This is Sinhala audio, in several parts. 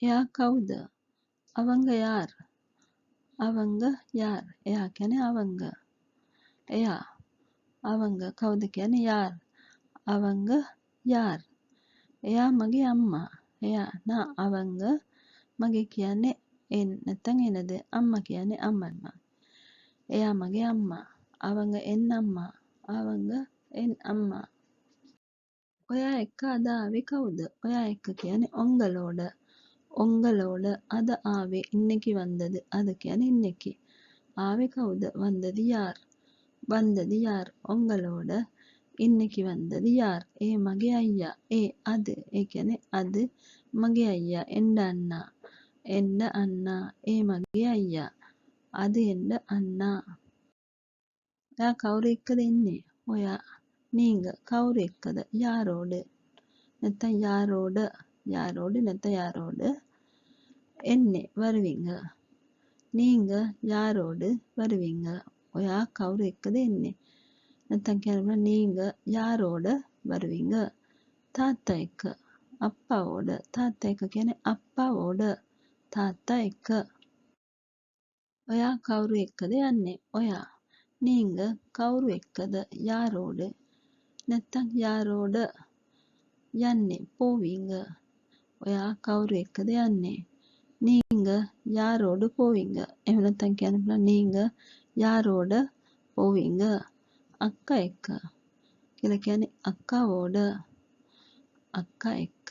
එයා කවුද? අවංග යාර්. අවංග යාර්. එයා කියන්නේ අවංග. එයා. අවංග කවුද කියන්නේ යාර්. අවංග යාර්. එයා මගේ අම්මා. එයා නා අවංග මගේ කියන්නේ නැත්තම් එනද අම්මා කියන්නේ අම්මා. එයා මගේ අම්මා. අවංග එන් අම්මා. අවංග එන් අම්මා. ඔයා එක්ක අද ආවේ කවුද? ඔයා එක්ක කියන්නේ ඔංගලෝඩ. ඔංගලෝඩ අද ආවේ இன்னைக்கு வந்தது. අද කියන්නේ இன்னைக்கு. ආවේ කවුද? வந்தது யார். வந்தது யார். ඔංගලෝඩ இன்னைக்கு வந்தது யார். ඒ මගේ අයියා. ඒ අද. ඒ කියන්නේ අද මගේ අයියා. එන්න අන්නා. එන්න අන්නා. ඒ මගේ අයියා. අද එන්න අන්නා. ඔයා කවුරු එක්කද එන්නේ? ඔයා நீங்க කවුරු එක්කද? யாரோடு. නැත්තම් யாரோட. யாரோடு නැත්තම් யாரோடு එන්නේ வருவீங்க. நீங்க யாரோடு வருவீங்க. ඔයා කවුරු එක්කද එන්නේ? නැත්තම් කියනවා நீங்க யாரோட வருவீங்க. තාත්තා එක්ක. අಪ್ಪಾவோட. තාත්තා එක්ක කියන්නේ අಪ್ಪಾவோட. තාත්තා එක්ක. ඔයා කවුරු එක්කද යන්නේ? ඔයා. நீங்க කවුරු එක්කද? யாரோடு. නැත්තම් யாரோட යන්නේ போவீங்க. ඔයා කවුරු එක්කද යන්නේ? நீங்க யாரோடு போவீங்க. එහෙම නැත්තම් කියන්න පුළුවන් நீங்க யாரோட போவீங்க. අක්කා එක්ක කියලා කියන්නේ අක්කාවෝඩ. අක්කා එක්ක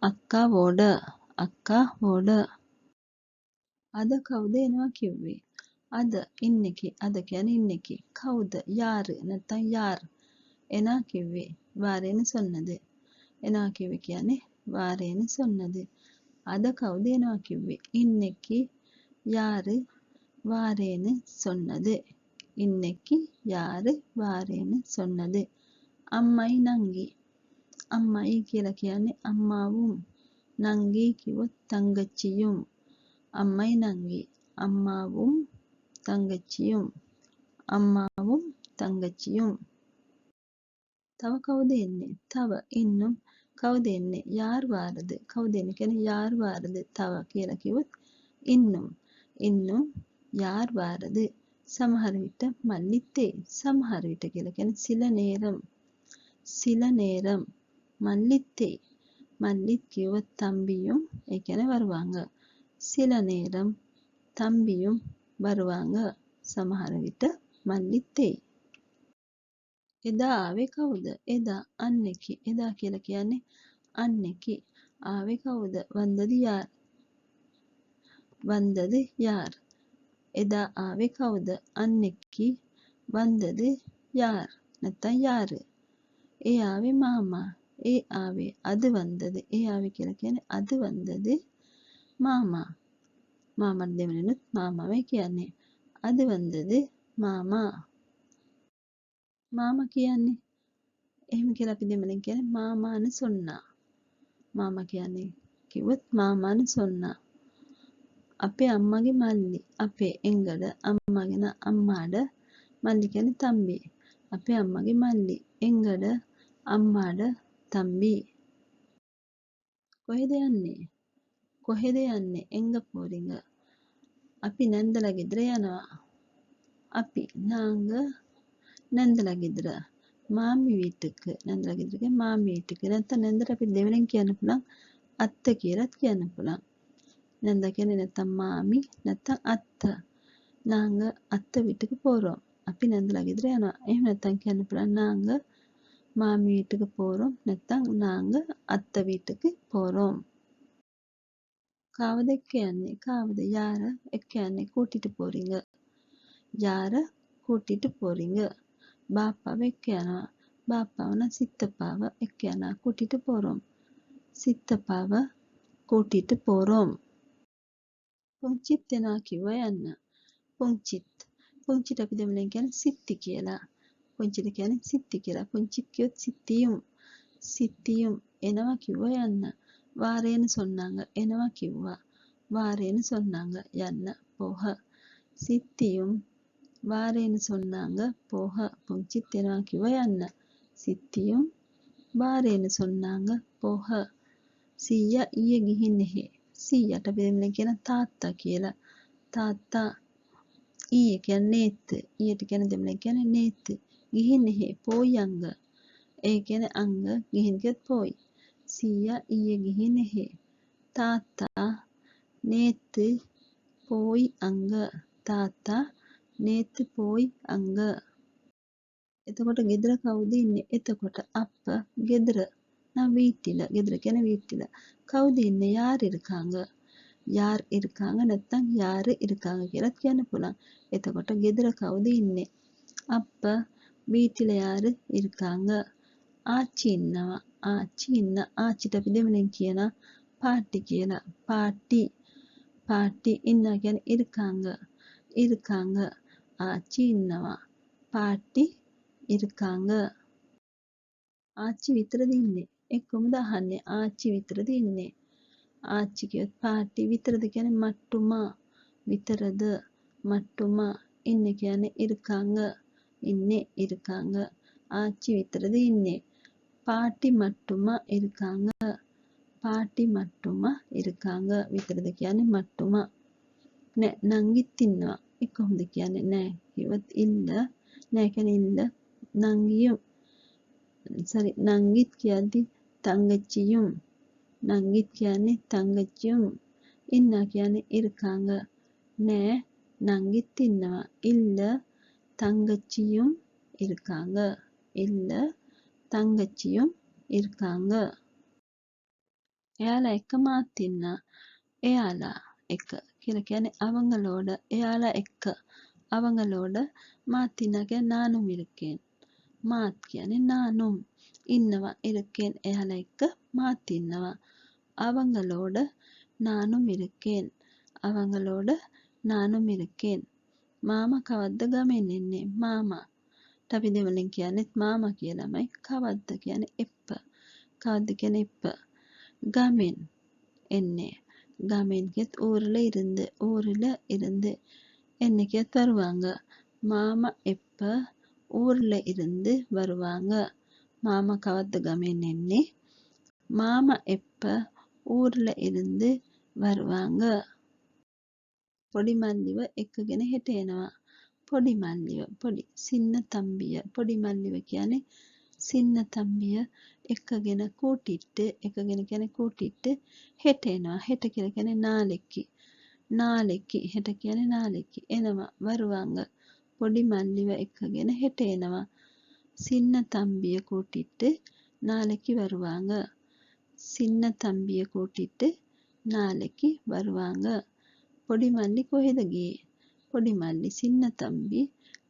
අක්කාවෝඩ. අක්කාවෝඩ. අද කවුද එනවා කිව්වේ? අද இன்னைக்கு. අද කියන්නේ இன்னைக்கு. කවුද? யாரு නැත්තම් யார் එනා කිව්වේ. வாரேன்னு சொன்னது. එනවා කිව්වේ කියන්නේ வாரேன்னு சொன்னது. අද කවුද එනවා කිව්වේ? இன்னைக்கு யாரு வாரேன்னு சொன்னது. இன்னைக்கு யாரு வாரேன்னு சொன்னது. අම්මයි නංගි. අම්මයි කියලා කියන්නේ අම්මාவும். නංගි කිව්වොත් තංගච්චිயும். අම්මයි නංගි. අම්මාவும் තංගච්චිயும். අම්මාவும் තංගච්චිயும். තව කවුද එන්නේ? තව இன்னும் කවුද එන්නේ? யார் வாரது. කවුද එන්නේ කියන්නේ யார் வாரது. තව කියලා කිව්වොත් இன்னும். இன்னும் யார் வாரது. සමහර විට மல்லித்தே. සමහර විට කියලා කියන්නේ சில நேரம். சில நேரம் மல்லித்தே. மல்லித் කිව්වොත් தம்பியும் ඒ කියන්නේ வருவாங்க. சில நேரம் தம்பியும் வருவாங்க. සමහර විට மல்லித்தே. එදා ආවේ කවුද? එදා අන්නෙකි. එදා කියලා කියන්නේ අන්නෙකි. ආවේ කවුද? වන්දද යාර්. වන්දද යාර්. එදා ආවේ කවුද? අන්නෙකි. වන්දද යාර්. නැත්තම් යාර. ඒ ආවේ මාමා. ඒ ආවේ අද වන්දද. ඒ ආවේ කියලා කියන්නේ අද වන්දද මාමා. මාමා දෙමළෙනුත් මාමාමයි කියන්නේ. අද වන්දද මාමා. මාමා කියන්නේ එහෙම කියලා අපි දෙමළෙන් කියන්නේ මාමාන සොන්නා. මාමා කියන්නේ කිව්වොත් මාමාන සොන්නා. අපේ අම්මගේ මල්ලි. අපේ එංගඩ අම්මගෙන අම්මාඩ මල්ලි කියන්නේ තම්බි. අපේ අම්මගේ මල්ලි. එංගඩ අම්මාඩ තම්බි. කොහෙද යන්නේ? කොහෙද යන්නේ? එංග පෝරිංග. අපි නැන්දලා ගෙදර යනවා. අපි நாங்க නැන්දලා ගෙදර. මාමි வீட்டுக்கு. නැන්දලා ගෙදර කියන්නේ මාමි வீட்டுக்கு. නැත්නම් නැන්දට අපි දෙවෙනින් කියන්න පුළුවන් අත්ත කියලාත් කියන්න පුළුවන්. නැන්දා කියන්නේ නැත්තම් මාමි නැත්තම් අත්ත. நாங்க අත්ත வீட்டுக்கு போறோம். අපි නැන්දලා ගෙදර යනවා. එහෙම නැත්තම් කියන්න පුළුවන් நாங்க மாமி வீட்டுக்கு போறோம். නැත්තම් நாங்க අත්ත வீட்டுக்கு போறோம். කාවද එක්ක යන්නේ? කාවද யார එක්ක යන්නේ? கூட்டிட்டு போறீங்க. யார கூட்டிட்டு போறீங்க. பாப்பாව එක්ක යනවා. பாப்பாව නම් சித்தப்பாව එක්ක යනවා. கூட்டிட்டு போறோம். சித்தப்பாව கூட்டிட்டு போறோம். පුංචිත් එනවා කිව්වා යන්න. පුංචිත්. පුංචිට අපි දෙමළෙන් කියන්නේ සිත්ති කියලා. පුංචිට කියන්නේ සිත්ති කියලා. පුංචිත් කියොත් සිත්තියුම්. සිත්තියුම් එනවා කිව්වා යන්න. வாரேன்னு சொன்னாங்க. එනවා කිව්වා. வாரேன்னு சொன்னாங்க. යන්න. போக. සිත්තියුම් வாரேன்னு சொன்னாங்க. போக. පුංචිත් එනවා කිව්වා යන්න. සිත්තියුම් வாரேன்னு சொன்னாங்க. போக. සීයා ඊයේ ගිහින් නැහැ. සීයාට අපි දෙමළෙන් කියන තාත්තා කියලා. තාත්තා. ඊයේ කියන්නේ නේත්. ඊයට කියන්නේ දෙමළෙන් කියන්නේ නේත්. ගිහින් එහේ පොයි අංග. ඒ කියන්නේ අංග ගිහින් කියත් පොයි. සීයා ඊයේ ගිහින් එහේ. තාත්තා நேத்து போய் අංග. තාත්තා நேத்து போய் අංග. එතකොට ගෙදර කවුද ඉන්නේ? එතකොට අප්ප ගෙදර. நான் வீட்டில. ගෙදර කියන්නේ வீட்டில. කවුද ඉන්නේ? யார் இருக்காங்க? யார் இருக்காங்க නැත්නම් யாரு இருக்காங்க කියලාත් කියන්න පුළුවන්. එතකොට ගෙදර කවුද ඉන්නේ? අප්ප வீட்டில யாரு இருக்காங்க? ආච්චි ඉන්නවා. ආච්චි ඉන්න. ආච්චිට අපි දෙමළෙන් කියනවා பாட்டி කියලා. பாட்டி. பாட்டி ඉන්නවා කියන්නේ இருக்காங்க. இருக்காங்க. ආච්චි ඉන්නවා. பாட்டி இருக்காங்க. ආච්චි විතරද ඉන්නේ? කොහොමද අහන්නේ? ආච්චි විතරද ඉන්නේ? ආච්චි කියොත් පාටි විතරද කියන්නේ මට්ටුමා විතරද මට්ටුමා ඉන්නේ කියන්නේ இருக்காங்க ඉන්නේ இருக்காங்க ආච්චි විතරද ඉන්නේ පාටි මට්ටුමා இருக்காங்க පාටි මට්ටුමා இருக்காங்க විතරද කියන්නේ මට්ටුමා නෑ නංගිත් ඉන්නවා කොහොමද කියන්නේ නෑ කිව්වොත් ඉන්න නෑ කියන්නේ ඉන්න නංගියු සරි නංගිත් කියද්දි තංගච්චියුම් නංගිත් කියන්නේ තංගච්චියුම් ඉන්නවා කියන්නේ இருக்காங்க නෑ නංගිත් ඉන්නවා இல்ல தங்கச்சியும் இருக்காங்க இல்ல தங்கச்சியும் இருக்காங்க එයාලා එක මාත් ඉන්නා එයාලා එක කියලා කියන්නේ அவங்களோட එයාලා එක්ක அவங்களோட මාත් ඉන්නා කියන්නේ நானும் இருக்கேன் මාත් කියන්නේ நானும் ඉන්නවා இருக்கேன் එයාලා එක්ක මාත් ඉන්නවා அவங்களோட நானும் இருக்கேன் அவங்களோட நானும் இருக்கேன் මාමා කවද්ද ගමෙන් එන්නේ මාමා අපි දෙමළෙන් කියන්නේත් මාමා කියලාමයි කවද්ද කියන්නේ எப்ப කවද්ද කියන්නේ எப்ப ගමෙන් එන්නේ ගමෙන් කියත් ஊர்ல இருந்து என்ன කියත් வருவாங்க மாமா எப்ப ஊர்ல இருந்து வருவாங்க மாமா கவத்த கமென் எண்ணே மாமா எப்ப ஊர்ல இருந்து வருவாங்க பொடி மல்லிව එක්කගෙන හෙට එනවා පොඩි මල්ලිව පොඩි සින්න තම්බිය පොඩි මල්ලිව කියන්නේ සින්න තම්බිය එක්කගෙන கூட்டிட்டு එක්කගෙන කියන්නේ கூட்டிட்டு හෙට එනවා හෙට කියලා කියන්නේ නාලෙකි හෙට කියන්නේ නාලෙකි එනවා வருவாங்க பொடி மல்லிව එක්කගෙන හෙට එනවා சின்ன தம்பிய கூட்டிட்டு நாளைக்கு வருவாங்க சின்ன தம்பிய கூட்டிட்டு நாளைக்கு வருவாங்க பொடி மல்லி කොහෙද ගියේ பொடி மல்லி சின்ன தம்பி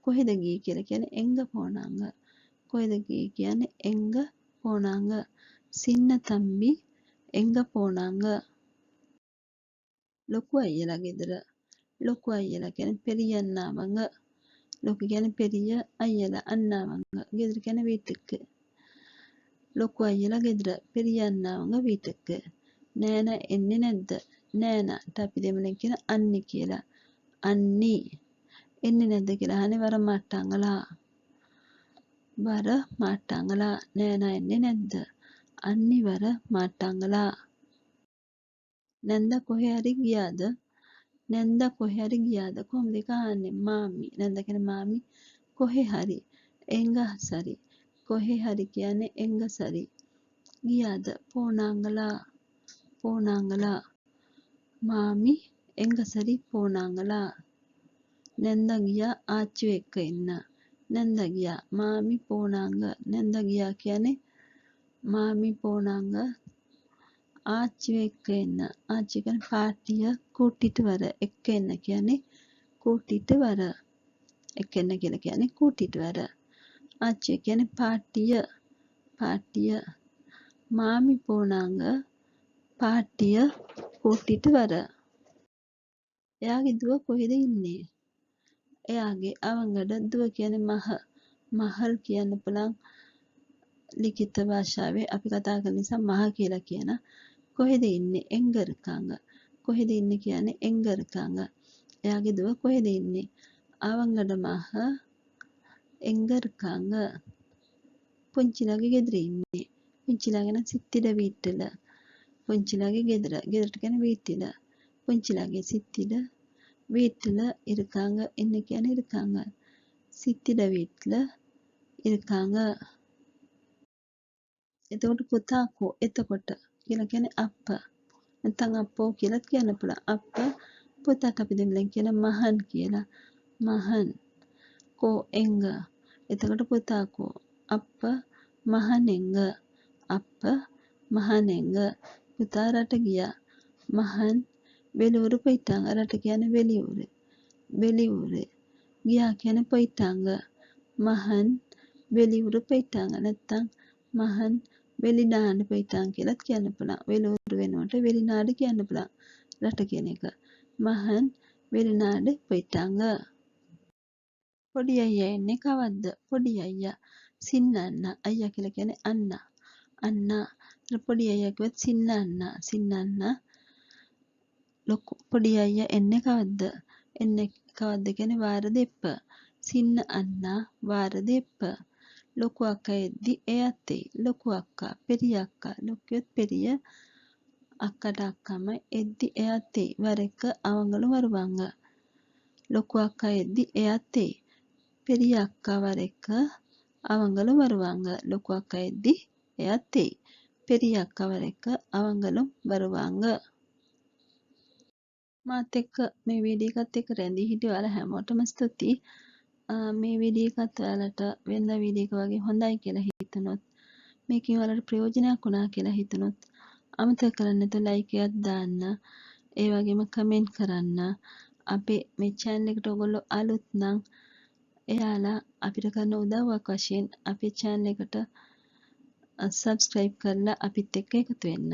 කොහෙද ගියේ කියලා කියන්නේ එංග போனாங்க කොහෙද ගියේ කියන්නේ එංග போனாங்க சின்ன தம்பி எங்க போனாங்க ලොකු අයියලා ගෙදර ලොකු අයියලා කියන්නේ பெரிய அண்ணாவங்க ලොකු කියන්නේ பெரிய අයියලා අண்ணாவங்க ගෙදර කියන්නේ வீட்டுக்கு ලොකු අයියලා ගෙදර பெரிய அண்ணாவங்க வீட்டுக்கு නෑනා එන්නේ නැද්ද නෑනාට අපි දෙමළෙන් කියන අන්නි කියලා අන්නි එන්නේ නැද්ද කියලා අහන්නේ වර මාට්ටංගලා නෑනා එන්නේ නැද්ද අන්නි වර මාට්ටංගලා නැන්දා කොහේ හරි ගියාද නැන්දා කොහේ හරි ගියාද කොහොමද ඒක අහන්නේ මාමි නැන්දා කියන්නේ මාමි කොහේ හරි එංග සරි කොහේ හරි කියන්නේ එංග සරි ගියාද போனாங்களா මාමි එංග සරි போனாங்களா නැන්දා ගියා ආච්චිව එක්ක ඉන්න නැන්දා ගියා මාමි போனாங்க නැන්දා ගියා කියන්නේ මාමි போனாங்க ආච්චිව එක්ක එන්න ආච්චි කියන්නේ පාටිය கூட்டிட்டு வர එක්ක එන්න කියන්නේ கூட்டிட்டு வர එක්ක එන්න කියලා කියන්නේ கூட்டிட்டு வர ආච්චි කියන්නේ පාටිය මාමි போனாங்க පාටිය கூட்டிட்டு வர එයාගේ දුව කොහෙද ඉන්නේ එයාගේ අවංගඩ දුව කියන්නේ මහල් කියන්න පුළුවන් ලිඛිත භාෂාවේ අපි කතා කරන නිසා මහ කියලා කියන කොහෙද ඉන්නේ එංග இருக்காங்க කොහෙද ඉන්නේ කියන්නේ එංග இருக்காங்க එයාගේ දුව කොහෙද ඉන්නේ අවංගඩ මහ එංග இருக்காங்க පුංචිලාගේ ගෙදර ඉන්නේ පුංචිලාගෙන සිත්තිඩ வீட்டுல පුංචිලාගේ ගෙදර. ගෙදරට කියන්නේ வீட்டில. පුංචිලාගේ සිத்தில. வீட்டில இருக்காங்க. என்ன කියන්නේ இருக்காங்க. සිத்திட வீட்டில இருக்காங்க. එතකොට පුතා කෝ එතකොට කියලා කියන්නේ අප්ප. නැත්නම් අප්පෝ කියලාත් කියන්න පුළුවන්. අප්ප පුතාට අපි දෙමළෙන් කියන මහන් කියලා. මහන් කෝ එංග. එතකොට පුතා කෝ අප්ප මහනෙංග. අප්ප මහනෙංග. පුතා රට ගියා. මහන් வெளியூர் போயிட்டாங்க. රට කියන්නේ வெளியூர். வெளியூர். ගියා කියන්නේ போயிட்டாங்க. මහන් வெளியூர் போயிட்டாங்க. නැත්නම් මහන් வெளிநாடு போயிட்டாங்க කියලාත් කියන්න පුළුවන්. வெளியூர் වෙනුවට வெளிநாடு කියන්න පුළුවන්. රට කියන එක. මහන් வெளிநாடு போயிட்டாங்க. පොඩි අයියා එන්නේ කවද්ද? පොඩි අයියා. සින්න අන්නා. අයියා කියලා කියන්නේ අන්නා. අන්නා. පොඩි අයියා කිව්වත් සින්න අන්නා. සින්න අන්නා. ලොකු පොඩි අයියා එන්නේ කවද්ද? එන්නේ කවද්ද කියන්නේ වාර දෙප්ප. සින්න අන්නා වාර දෙප්ප. ලොකු අක්කා එද්දි එයත් එයි. ලොකු අක්කා, பெரிய අක්කා. ලොකුයොත් பெரிய அக்காட்ட அக்காம எத்தி எயாத்தே வரைக்க அவங்களும் வருவாங்க. லொக்கு அக்கா எத்தி எயாத்தே பெரிய அக்கா வரைக்க அவங்களும் வருவாங்க. லொக்கு அக்கா எத்தி එයත් එයි. பெரிய අක්කා වරෙක්ක අවங்களும் வருவாங்க. මාත් එක්ක මේ වීඩියෝ එකත් එක්ක රැඳී හිටිය ඔයාලා හැමෝටම ස්තුතියි. මේ වීඩියෝ එකත් ඔයාලට වෙනදා වීඩියෝ එක වගේ හොඳයි කියලා හිතුනොත් මේකෙන් ඔයාලට ප්‍රයෝජනයක් වුණා කියලා හිතුනොත් අමතක කරන්න නැතුව ලයික් එකක් දාන්න. ඒ වගේම කමෙන්ට් කරන්න. අපේ මේ channel එකට ඔයගොල්ලෝ අලුත් නම් එයාලා අපිට කරන උදව්වක් වශයෙන් අපේ channel එකට subscribe කරලා අපිත් එක්ක එකතු වෙන්න.